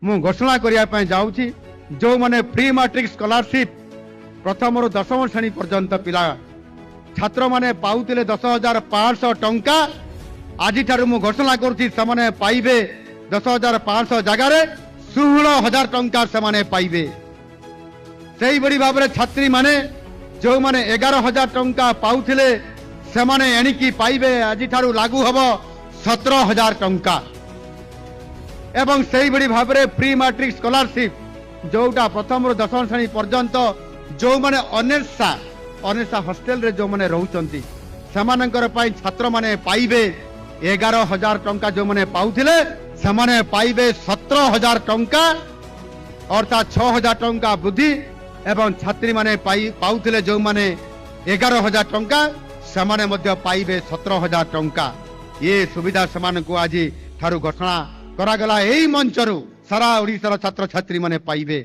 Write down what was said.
ମୁଁ ଘୋଷଣା କରିବା ପାଇଁ ଯାଉଛି ଯେଉଁମାନେ ପ୍ରି ମାଟ୍ରିକ ସ୍କଲାରସିପ୍ ପ୍ରଥମରୁ ଦଶମ ଶ୍ରେଣୀ ପର୍ଯ୍ୟନ୍ତ ପିଲା ଛାତ୍ରମାନେ ପାଉଥିଲେ 10,500 ଟଙ୍କା ଆଜିଠାରୁ ମୁଁ ଘୋଷଣା କରୁଛି ସେମାନେ ପାଇବେ 10,500 ଜାଗାରେ 16,000 ଟଙ୍କା ସେମାନେ ପାଇବେ। ସେଇଭଳି ଭାବରେ ଛାତ୍ରୀମାନେ ଯେଉଁମାନେ 11,000 ଟଙ୍କା ପାଉଥିଲେ ସେମାନେ ଏଣିକି ପାଇବେ ଆଜିଠାରୁ ଲାଗୁ ହେବ 17,000 ଟଙ୍କା। ଏବଂ ସେଇଭଳି ଭାବରେ ପ୍ରି ମାଟ୍ରିକ ସ୍କଲାରସିପ୍ ଯୋଉଟା ପ୍ରଥମରୁ ଦଶମ ଶ୍ରେଣୀ ପର୍ଯ୍ୟନ୍ତ ଯେଉଁମାନେ ଅନେଶା ହଷ୍ଟେଲରେ ଯେଉଁମାନେ ରହୁଛନ୍ତି ସେମାନଙ୍କର ପାଇଁ ଛାତ୍ରମାନେ ପାଇବେ 11,000 ଟଙ୍କା ଯେଉଁମାନେ ପାଉଥିଲେ ସେମାନେ ପାଇବେ 17,000 ଟଙ୍କା ଅର୍ଥାତ୍ 6,000 ଟଙ୍କା ବୃଦ୍ଧି ଏବଂ ଛାତ୍ରୀମାନେ ପାଉଥିଲେ ଯେଉଁମାନେ 11,000 ଟଙ୍କା ସେମାନେ ମଧ୍ୟ ପାଇବେ 17,000 ଟଙ୍କା। ଏ ସୁବିଧା ସେମାନଙ୍କୁ ଆଜି ଠାରୁ ଘୋଷଣା କରାଗଲା। ଏହି ମଞ୍ଚରୁ ସାରା ଓଡ଼ିଶାର ଛାତ୍ରଛାତ୍ରୀମାନେ ପାଇବେ।